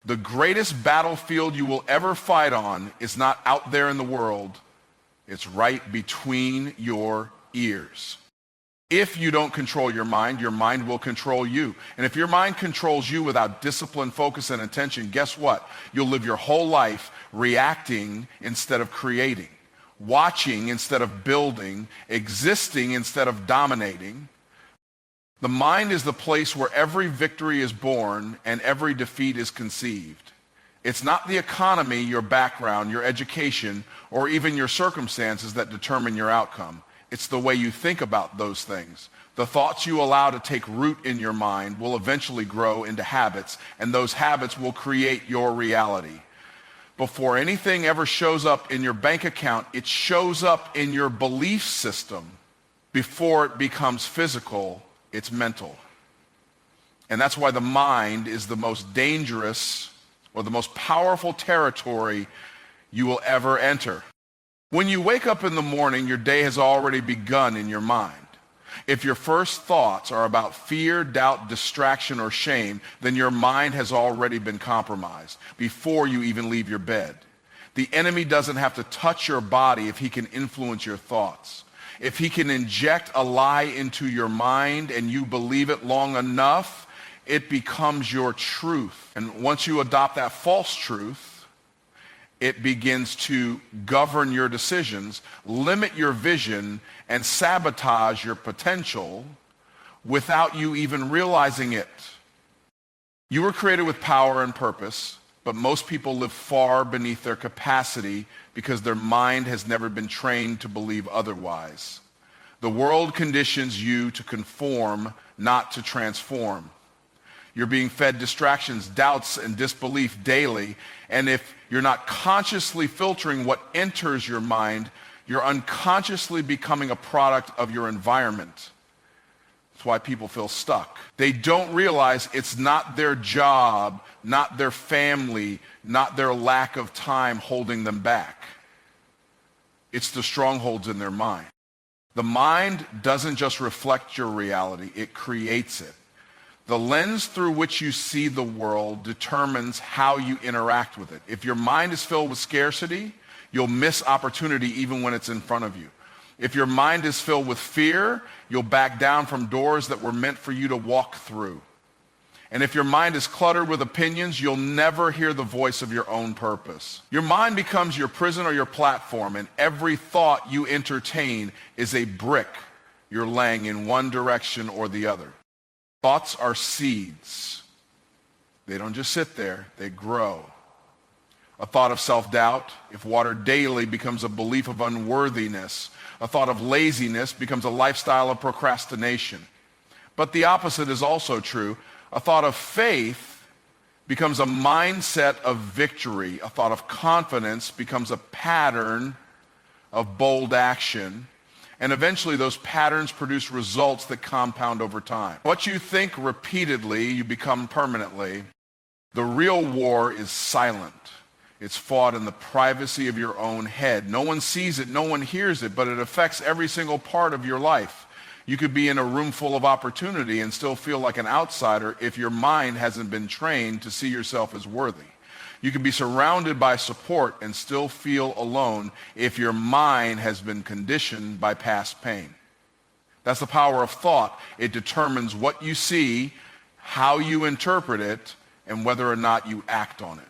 The greatest battlefield you will ever fight on is not out there in the world. It's right between your ears. If you don't control your mind will control you. And if your mind controls you without discipline, focus, and attention, guess what? You'll live your whole life reacting instead of creating, watching instead of building, existing instead of dominating. The mind is the place where every victory is born and every defeat is conceived. It's not the economy, your background, your education, or even your circumstances that determine your outcome. It's the way you think about those things. The thoughts you allow to take root in your mind will eventually grow into habits, and those habits will create your reality. Before anything ever shows up in your bank account, it shows up in your belief system. Before it becomes physical, it's mental. And that's why the mind is the most dangerous or the most powerful territory you will ever enter. When you wake up in the morning, your day has already begun in your mind. If your first thoughts are about fear, doubt, distraction, or shame, then your mind has already been compromised before you even leave your bed. The enemy doesn't have to touch your body if he can influence your thoughts. If he can inject a lie into your mind and you believe it long enough, it becomes your truth. And once you adopt that false truth, it begins to govern your decisions, limit your vision, and sabotage your potential without you even realizing it. You were created with power and purpose, but most people live far beneath their capacity because their mind has never been trained to believe otherwise. The world conditions you to conform, not to transform. You're being fed distractions, doubts, and disbelief daily. And if you're not consciously filtering what enters your mind, you're unconsciously becoming a product of your environment. That's why people feel stuck. They don't realize it's not their job, not their family, not their lack of time holding them back. It's the strongholds in their mind. The mind doesn't just reflect your reality, it creates it. The lens through which you see the world determines how you interact with it. If your mind is filled with scarcity, you'll miss opportunity even when it's in front of you. If your mind is filled with fear, you'll back down from doors that were meant for you to walk through. And if your mind is cluttered with opinions, you'll never hear the voice of your own purpose. Your mind becomes your prison or your platform, and every thought you entertain is a brick you're laying in one direction or the other. Thoughts are seeds. They don't just sit there, they grow. A thought of self-doubt, if watered daily, becomes a belief of unworthiness. A thought of laziness becomes a lifestyle of procrastination. But the opposite is also true. A thought of faith becomes a mindset of victory. A thought of confidence becomes a pattern of bold action. And eventually those patterns produce results that compound over time. What you think repeatedly, you become permanently. The real war is silent. It's fought in the privacy of your own head. No one sees it, no one hears it, but it affects every single part of your life. You could be in a room full of opportunity and still feel like an outsider if your mind hasn't been trained to see yourself as worthy. You can be surrounded by support and still feel alone if your mind has been conditioned by past pain. That's the power of thought. It determines what you see, how you interpret it, and whether or not you act on it.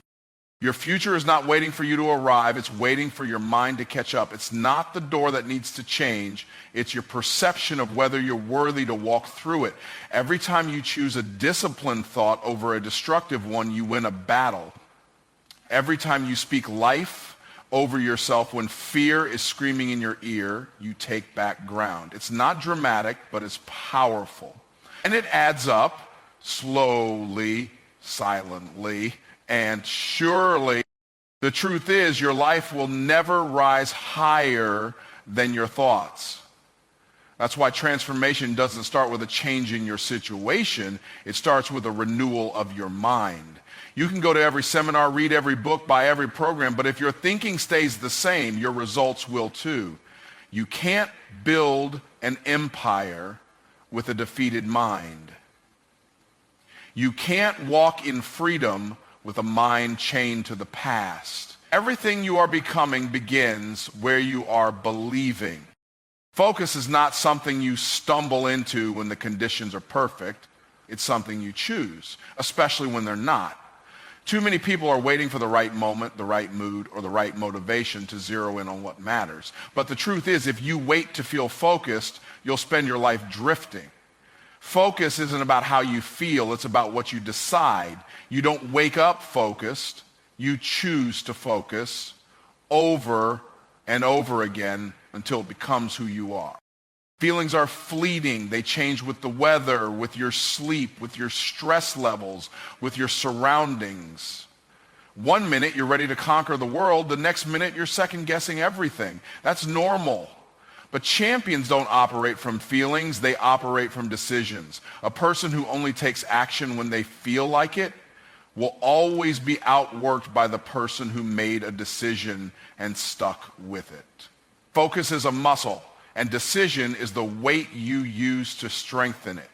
Your future is not waiting for you to arrive. It's waiting for your mind to catch up. It's not the door that needs to change. It's your perception of whether you're worthy to walk through it. Every time you choose a disciplined thought over a destructive one, you win a battle. Every time you speak life over yourself when fear is screaming in your ear, you take back ground. It's not dramatic, but it's powerful. And it adds up slowly, silently, and surely. The truth is, your life will never rise higher than your thoughts. That's why transformation doesn't start with a change in your situation. It starts with a renewal of your mind. You can go to every seminar, read every book, buy every program, but if your thinking stays the same, your results will too. You can't build an empire with a defeated mind. You can't walk in freedom with a mind chained to the past. Everything you are becoming begins where you are believing. Focus is not something you stumble into when the conditions are perfect. It's something you choose, especially when they're not. Too many people are waiting for the right moment, the right mood, or the right motivation to zero in on what matters. But the truth is, if you wait to feel focused, you'll spend your life drifting. Focus isn't about how you feel, it's about what you decide. You don't wake up focused, you choose to focus over and over again until it becomes who you are. Feelings are fleeting. They change with the weather, with your sleep, with your stress levels, with your surroundings. One minute you're ready to conquer the world, the next minute you're second guessing everything. That's normal. But champions don't operate from feelings, they operate from decisions. A person who only takes action when they feel like it will always be outworked by the person who made a decision and stuck with it. Focus is a muscle, and decision is the weight you use to strengthen it.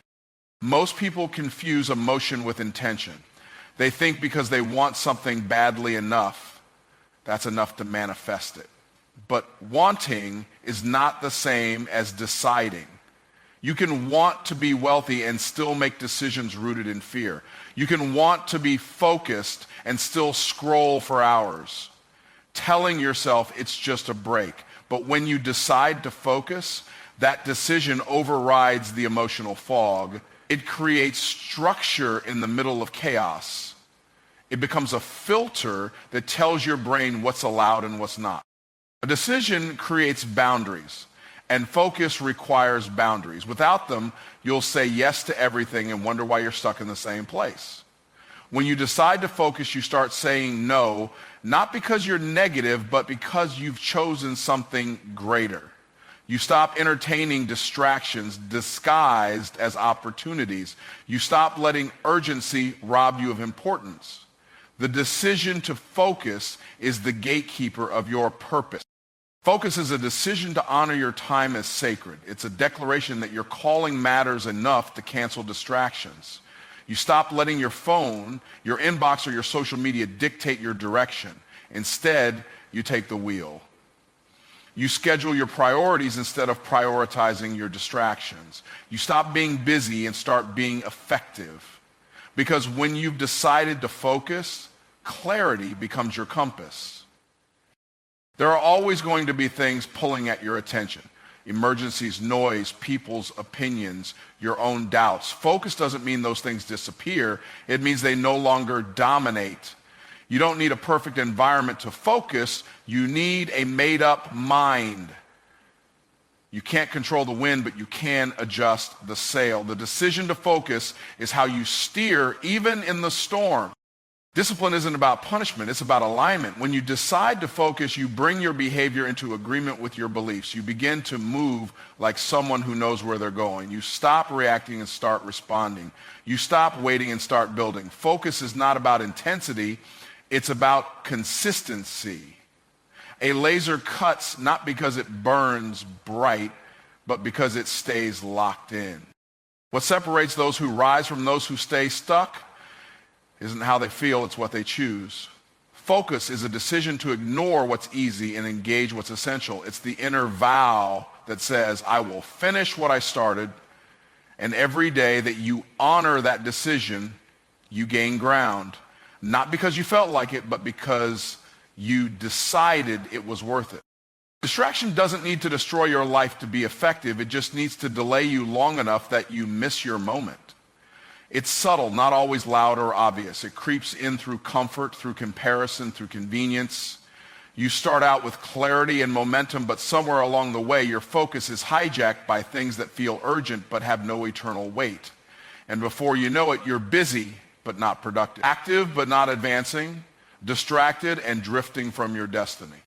Most people confuse emotion with intention. They think because they want something badly enough, that's enough to manifest it. But wanting is not the same as deciding. You can want to be wealthy and still make decisions rooted in fear. You can want to be focused and still scroll for hours, telling yourself it's just a break. But when you decide to focus, that decision overrides the emotional fog. It creates structure in the middle of chaos. It becomes a filter that tells your brain what's allowed and what's not. A decision creates boundaries, and focus requires boundaries. Without them, you'll say yes to everything and wonder why you're stuck in the same place. When you decide to focus, you start saying no, not because you're negative, but because you've chosen something greater. You stop entertaining distractions disguised as opportunities. You stop letting urgency rob you of importance. The decision to focus is the gatekeeper of your purpose. Focus is a decision to honor your time as sacred. It's a declaration that your calling matters enough to cancel distractions. You stop letting your phone, your inbox, or your social media dictate your direction. Instead, you take the wheel. You schedule your priorities instead of prioritizing your distractions. You stop being busy and start being effective. Because when you've decided to focus, clarity becomes your compass. There are always going to be things pulling at your attention. Emergencies, noise, people's opinions, your own doubts. Focus doesn't mean those things disappear. It means they no longer dominate. You don't need a perfect environment to focus. You need a made-up mind. You can't control the wind, but you can adjust the sail. The decision to focus is how you steer even in the storm. Discipline isn't about punishment, it's about alignment. When you decide to focus, you bring your behavior into agreement with your beliefs. You begin to move like someone who knows where they're going. You stop reacting and start responding. You stop waiting and start building. Focus is not about intensity, it's about consistency. A laser cuts not because it burns bright, but because it stays locked in. What separates those who rise from those who stay stuck isn't how they feel, it's what they choose. Focus is a decision to ignore what's easy and engage what's essential. It's the inner vow that says, I will finish what I started, and every day that you honor that decision, you gain ground. Not because you felt like it, but because you decided it was worth it. Distraction doesn't need to destroy your life to be effective. It just needs to delay you long enough that you miss your moment. It's subtle, not always loud or obvious. It creeps in through comfort, through comparison, through convenience. You start out with clarity and momentum, but somewhere along the way, your focus is hijacked by things that feel urgent but have no eternal weight. And before you know it, you're busy but not productive, active but not advancing, distracted and drifting from your destiny.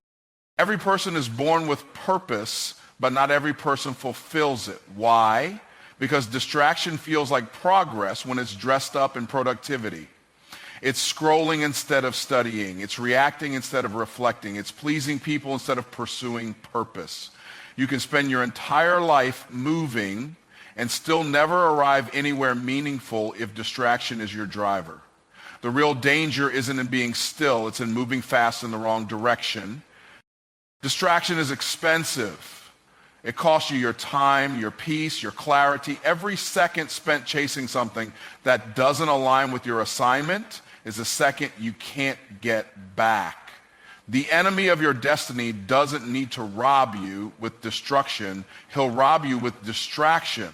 Every person is born with purpose, but not every person fulfills it. Why? Because distraction feels like progress when it's dressed up in productivity. It's scrolling instead of studying. It's reacting instead of reflecting. It's pleasing people instead of pursuing purpose. You can spend your entire life moving and still never arrive anywhere meaningful if distraction is your driver. The real danger isn't in being still, it's in moving fast in the wrong direction. Distraction is expensive. It costs you your time, your peace, your clarity. Every second spent chasing something that doesn't align with your assignment is a second you can't get back. The enemy of your destiny doesn't need to rob you with destruction. He'll rob you with distraction.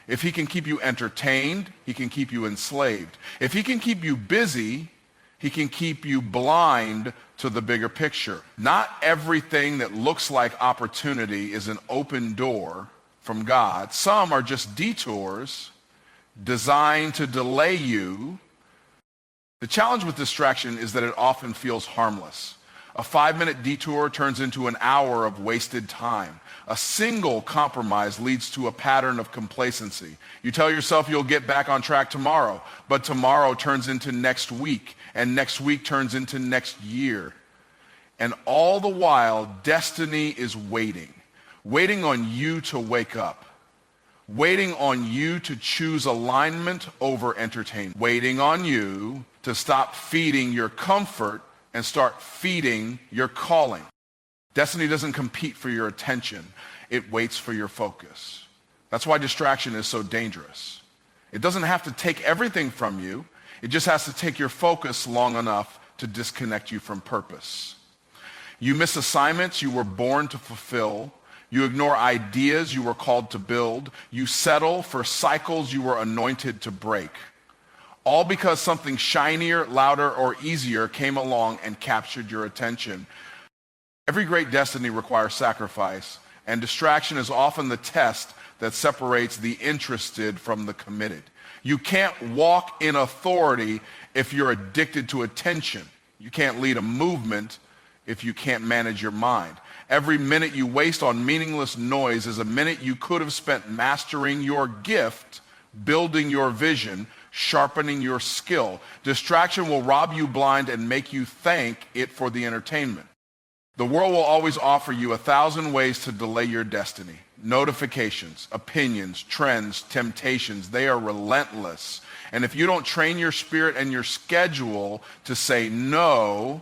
If he can keep you entertained, he can keep you enslaved. If he can keep you busy, he can keep you blind to the bigger picture. Not everything that looks like opportunity is an open door from God. Some are just detours designed to delay you. The challenge with distraction is that it often feels harmless. A 5-minute detour turns into an hour of wasted time. A single compromise leads to a pattern of complacency. You tell yourself you'll get back on track tomorrow, but tomorrow turns into next week, and next week turns into next year. And all the while, destiny is waiting on you to wake up, waiting on you to choose alignment over entertainment, waiting on you to stop feeding your comfort and start feeding your calling. Destiny doesn't compete for your attention. It waits for your focus. That's why distraction is so dangerous. It doesn't have to take everything from you. It just has to take your focus long enough to disconnect you from purpose. You miss assignments you were born to fulfill. You ignore ideas you were called to build. You settle for cycles you were anointed to break. All because something shinier, louder, or easier came along and captured your attention. Every great destiny requires sacrifice, and distraction is often the test that separates the interested from the committed. You can't walk in authority if you're addicted to attention. You can't lead a movement if you can't manage your mind. Every minute you waste on meaningless noise is a minute you could have spent mastering your gift, building your vision, sharpening your skill. Distraction will rob you blind and make you thank it for the entertainment. The world will always offer you 1,000 ways to delay your destiny. Notifications, opinions, trends, temptations, they are relentless. And if you don't train your spirit and your schedule to say no,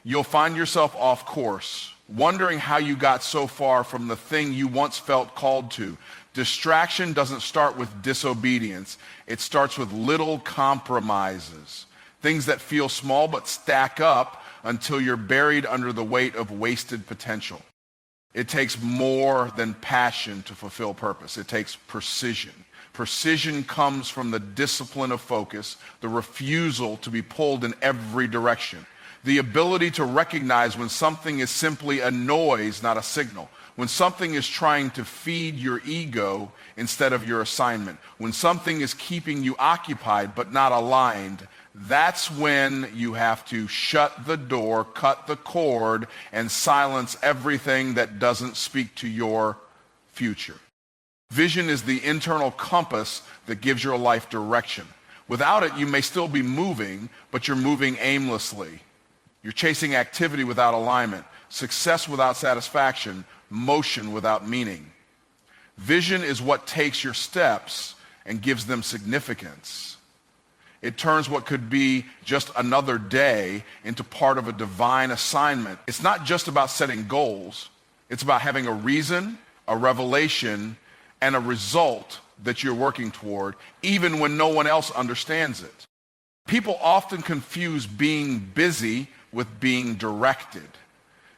you'll find yourself off course, wondering how you got so far from the thing you once felt called to. Distraction doesn't start with disobedience. It starts with little compromises, things that feel small but stack up until you're buried under the weight of wasted potential. It takes more than passion to fulfill purpose. It takes precision. Precision comes from the discipline of focus, the refusal to be pulled in every direction, the ability to recognize when something is simply a noise, not a signal, when something is trying to feed your ego instead of your assignment, when something is keeping you occupied but not aligned. That's when you have to shut the door, cut the cord, and silence everything that doesn't speak to your future. Vision is the internal compass that gives your life direction. Without it, you may still be moving, but you're moving aimlessly. You're chasing activity without alignment, success without satisfaction, motion without meaning. Vision is what takes your steps and gives them significance. It turns what could be just another day into part of a divine assignment. It's not just about setting goals. It's about having a reason, a revelation, and a result that you're working toward, even when no one else understands it. People often confuse being busy with being directed.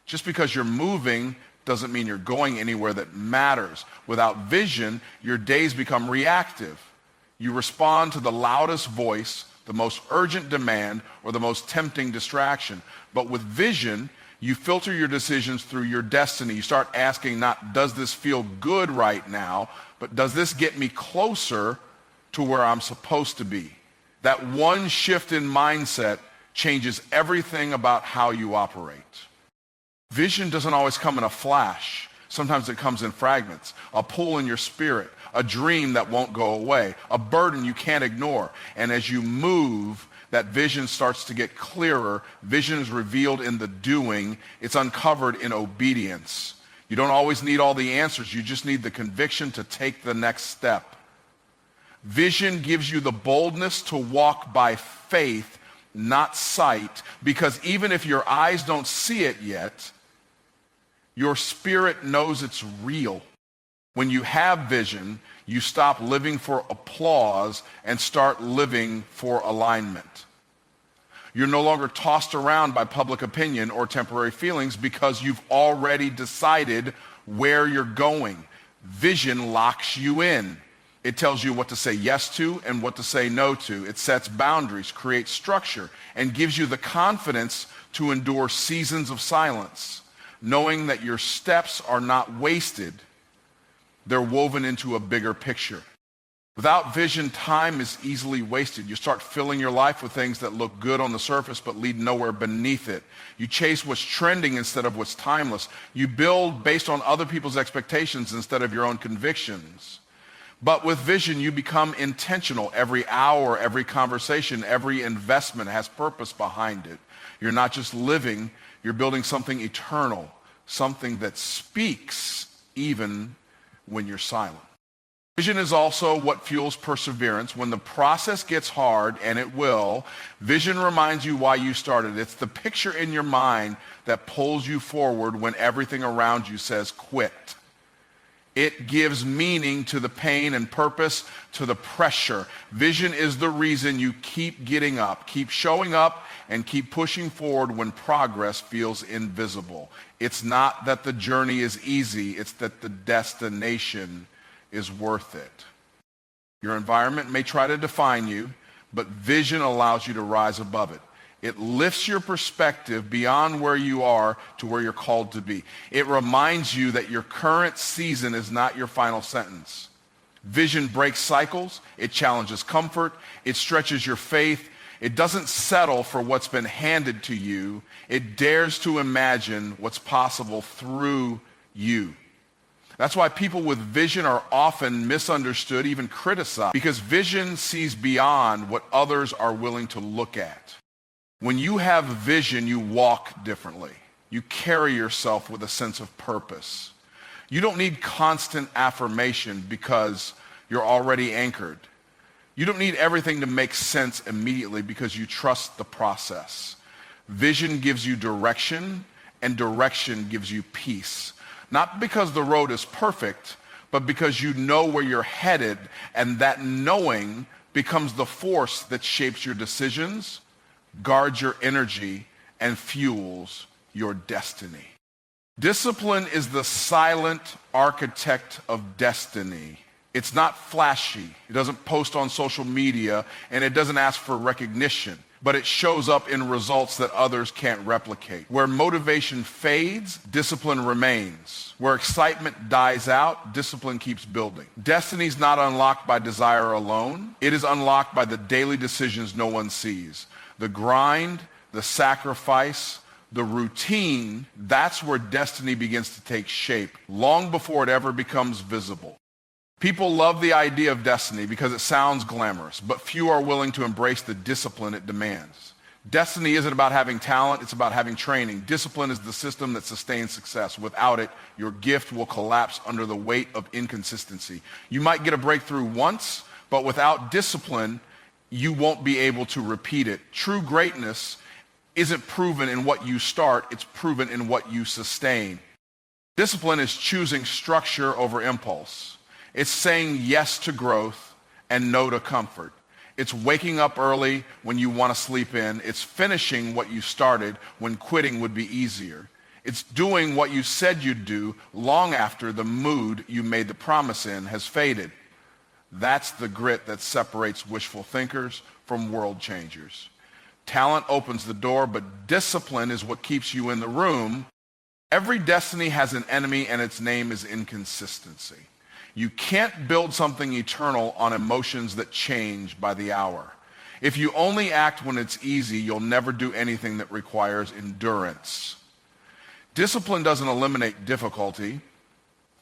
Just because you're moving doesn't mean you're going anywhere that matters. Without vision, your days become reactive. You respond to the loudest voice, the most urgent demand, or the most tempting distraction. But with vision, you filter your decisions through your destiny. You start asking not, does this feel good right now, but does this get me closer to where I'm supposed to be? That one shift in mindset changes everything about how you operate. Vision doesn't always come in a flash. Sometimes it comes in fragments, a pull in your spirit, a dream that won't go away, a burden you can't ignore. And as you move, that vision starts to get clearer. Vision is revealed in the doing. It's uncovered in obedience. You don't always need all the answers. You just need the conviction to take the next step. Vision gives you the boldness to walk by faith not sight, because even if your eyes don't see it yet, your spirit knows it's real. When you have vision, you stop living for applause and start living for alignment. You're no longer tossed around by public opinion or temporary feelings because you've already decided where you're going. Vision locks you in. It tells you what to say yes to and what to say no to. It sets boundaries, creates structure, and gives you the confidence to endure seasons of silence, knowing that your steps are not wasted. They're woven into a bigger picture. Without vision, time is easily wasted. You start filling your life with things that look good on the surface but lead nowhere beneath it. You chase what's trending instead of what's timeless. You build based on other people's expectations instead of your own convictions. But with vision, you become intentional. Every hour, every conversation, every investment has purpose behind it. You're not just living, you're building something eternal, something that speaks even when you're silent. Vision is also what fuels perseverance. When the process gets hard, and it will, vision reminds you why you started. It's the picture in your mind that pulls you forward when everything around you says quit. It gives meaning to the pain and purpose to the pressure. Vision is the reason you keep getting up, keep showing up, and keep pushing forward when progress feels invisible. It's not that the journey is easy, it's that the destination is worth it. Your environment may try to define you, but vision allows you to rise above it. It lifts your perspective beyond where you are to where you're called to be. It reminds you that your current season is not your final sentence. Vision breaks cycles. It challenges comfort. It stretches your faith. It doesn't settle for what's been handed to you. It dares to imagine what's possible through you. That's why people with vision are often misunderstood, even criticized, because vision sees beyond what others are willing to look at. When you have vision, you walk differently. You carry yourself with a sense of purpose. You don't need constant affirmation because you're already anchored. You don't need everything to make sense immediately because you trust the process. Vision gives you direction, and direction gives you peace. Not because the road is perfect, but because you know where you're headed, and that knowing becomes the force that shapes your decisions, guards your energy, and fuels your destiny. Discipline is the silent architect of destiny. It's not flashy. It doesn't post on social media, and it doesn't ask for recognition, but it shows up in results that others can't replicate. Where motivation fades, discipline remains. Where excitement dies out, discipline keeps building. Destiny is not unlocked by desire alone. It is unlocked by the daily decisions no one sees. The grind, the sacrifice, the routine, that's where destiny begins to take shape, long before it ever becomes visible. People love the idea of destiny because it sounds glamorous, but few are willing to embrace the discipline it demands. Destiny isn't about having talent, it's about having training. Discipline is the system that sustains success. Without it, your gift will collapse under the weight of inconsistency. You might get a breakthrough once, but without discipline, you won't be able to repeat it. True greatness isn't proven in what you start, it's proven in what you sustain. Discipline is choosing structure over impulse. It's saying yes to growth and no to comfort. It's waking up early when you want to sleep in. It's finishing what you started when quitting would be easier. It's doing what you said you'd do long after the mood you made the promise in has faded. That's the grit that separates wishful thinkers from world changers. Talent opens the door, but discipline is what keeps you in the room. Every destiny has an enemy, and its name is inconsistency. You can't build something eternal on emotions that change by the hour. If you only act when it's easy, you'll never do anything that requires endurance. Discipline doesn't eliminate difficulty.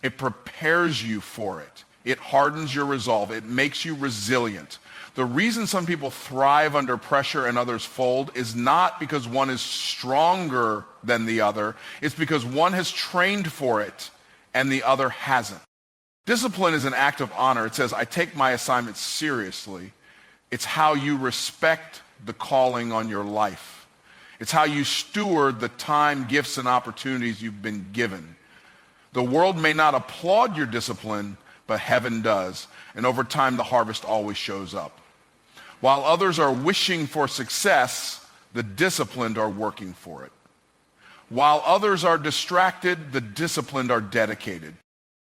It prepares you for it. It hardens your resolve. It makes you resilient. The reason some people thrive under pressure and others fold is not because one is stronger than the other. It's because one has trained for it and the other hasn't. Discipline is an act of honor. It says, I take my assignment seriously. It's how you respect the calling on your life. It's how you steward the time, gifts, and opportunities you've been given. The world may not applaud your discipline, but heaven does. And over time, the harvest always shows up. While others are wishing for success, the disciplined are working for it. While others are distracted, the disciplined are dedicated.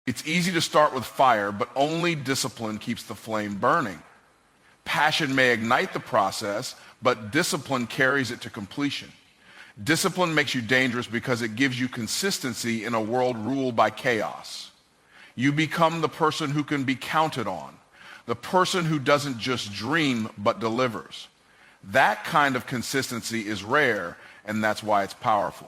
It's easy to start with fire, but only discipline keeps the flame burning. Passion may ignite the process, but discipline carries it to completion. Discipline makes you dangerous because it gives you consistency in a world ruled by chaos. You become the person who can be counted on, the person who doesn't just dream but delivers. That kind of consistency is rare, and that's why it's powerful.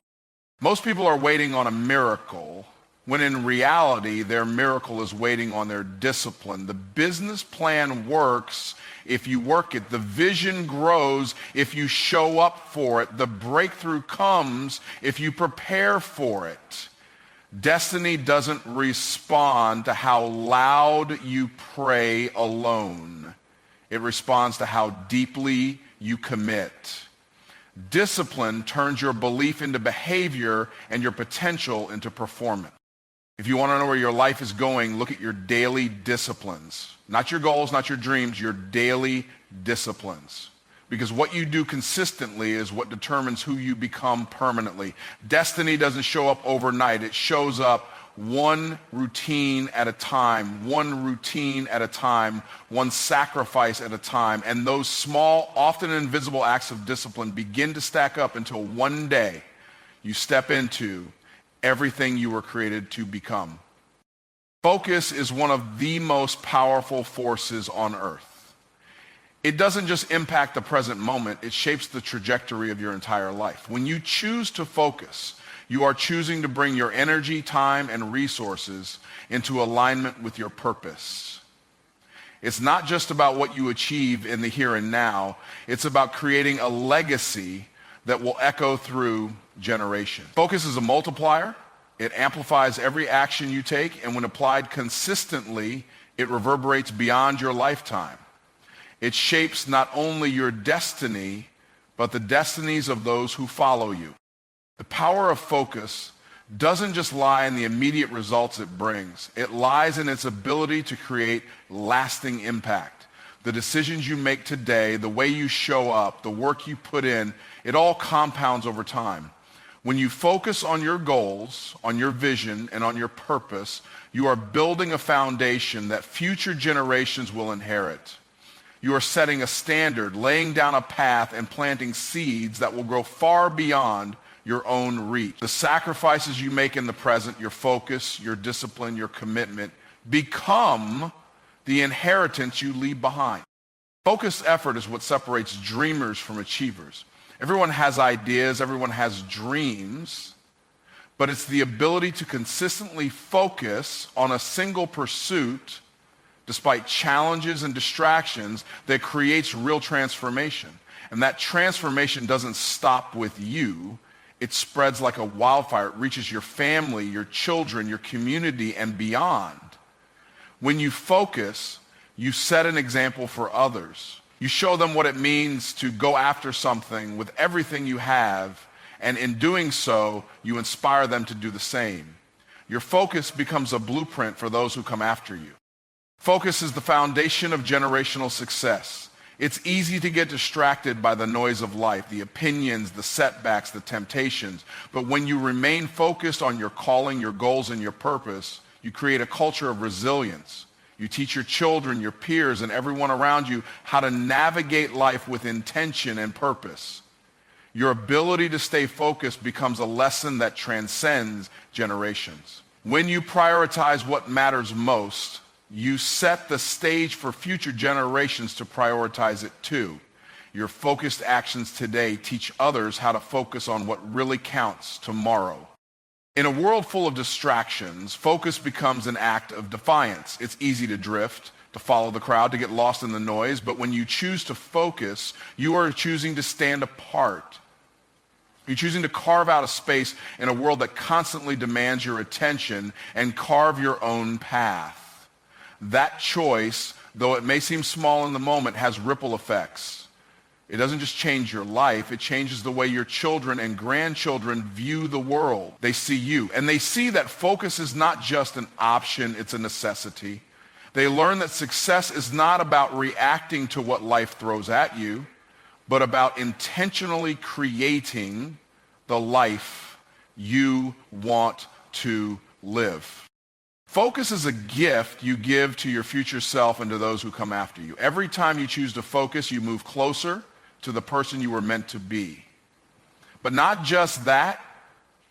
Most people are waiting on a miracle, when in reality, their miracle is waiting on their discipline. The business plan works if you work it. The vision grows if you show up for it. The breakthrough comes if you prepare for it. Destiny doesn't respond to how loud you pray alone. It responds to how deeply you commit. Discipline turns your belief into behavior and your potential into performance. If you want to know where your life is going, look at your daily disciplines. Not your goals, not your dreams, your daily disciplines. Because what you do consistently is what determines who you become permanently. Destiny doesn't show up overnight. It shows up one routine at a time, one sacrifice at a time. And those small, often invisible acts of discipline begin to stack up until one day you step into everything you were created to become. Focus is one of the most powerful forces on earth. It doesn't just impact the present moment, it shapes the trajectory of your entire life. When you choose to focus, you are choosing to bring your energy, time, and resources into alignment with your purpose. It's not just about what you achieve in the here and now, it's about creating a legacy that will echo through generations. Focus is a multiplier. It amplifies every action you take, and when applied consistently, it reverberates beyond your lifetime. It shapes not only your destiny, but the destinies of those who follow you. The power of focus doesn't just lie in the immediate results it brings. It lies in its ability to create lasting impact. The decisions you make today, the way you show up, the work you put in, it all compounds over time. When you focus on your goals, on your vision, and on your purpose, you are building a foundation that future generations will inherit. You are setting a standard, laying down a path, and planting seeds that will grow far beyond your own reach. The sacrifices you make in the present, your focus, your discipline, your commitment, become the inheritance you leave behind. Focused effort is what separates dreamers from achievers. Everyone has ideas, everyone has dreams, but it's the ability to consistently focus on a single pursuit despite challenges and distractions that creates real transformation. And that transformation doesn't stop with you. It spreads like a wildfire. It reaches your family, your children, your community, and beyond. When you focus, you set an example for others. You show them what it means to go after something with everything you have, and in doing so, you inspire them to do the same. Your focus becomes a blueprint for those who come after you. Focus is the foundation of generational success. It's easy to get distracted by the noise of life, the opinions, the setbacks, the temptations. But when you remain focused on your calling, your goals, and your purpose, you create a culture of resilience. You teach your children, your peers, and everyone around you how to navigate life with intention and purpose. Your ability to stay focused becomes a lesson that transcends generations. When you prioritize what matters most, you set the stage for future generations to prioritize it too. Your focused actions today teach others how to focus on what really counts tomorrow. In a world full of distractions, focus becomes an act of defiance. It's easy to drift, to follow the crowd, to get lost in the noise, but when you choose to focus, you are choosing to stand apart. You're choosing to carve out a space in a world that constantly demands your attention and carve your own path. That choice, though it may seem small in the moment, has ripple effects. It doesn't just change your life, it changes the way your children and grandchildren view the world. They see you, and they see that focus is not just an option, it's a necessity. They learn that success is not about reacting to what life throws at you, but about intentionally creating the life you want to live. Focus is a gift you give to your future self and to those who come after you. Every time you choose to focus, you move closer to the person you were meant to be. But not just that,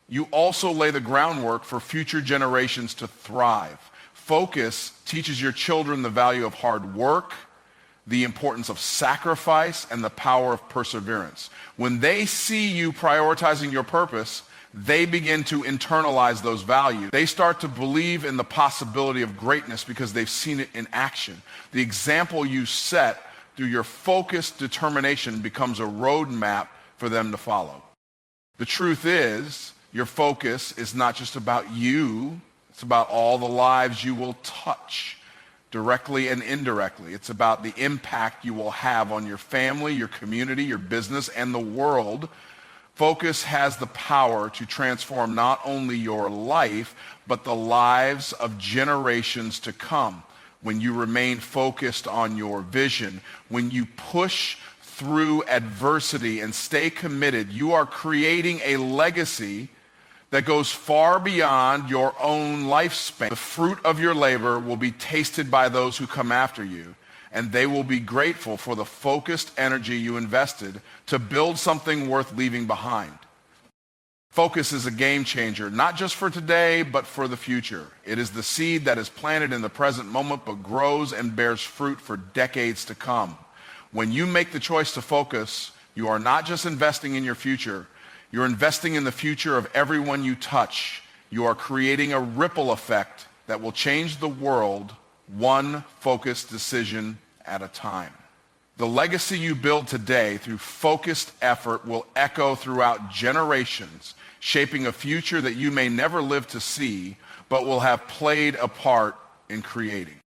you also lay the groundwork for future generations to thrive. Focus teaches your children the value of hard work, the importance of sacrifice, and the power of perseverance. When they see you prioritizing your purpose, they begin to internalize those values. They start to believe in the possibility of greatness because they've seen it in action. The example you set through your focused determination becomes a roadmap for them to follow. The truth is, your focus is not just about you, it's about all the lives you will touch, directly and indirectly. It's about the impact you will have on your family, your community, your business, and the world. Focus has the power to transform not only your life, but the lives of generations to come. When you remain focused on your vision, when you push through adversity and stay committed, you are creating a legacy that goes far beyond your own lifespan. The fruit of your labor will be tasted by those who come after you, and they will be grateful for the focused energy you invested to build something worth leaving behind. Focus is a game changer, not just for today, but for the future. It is the seed that is planted in the present moment, but grows and bears fruit for decades to come. When you make the choice to focus, you are not just investing in your future, you're investing in the future of everyone you touch. You are creating a ripple effect that will change the world one focused decision at a time. The legacy you build today through focused effort will echo throughout generations, shaping a future that you may never live to see, but will have played a part in creating.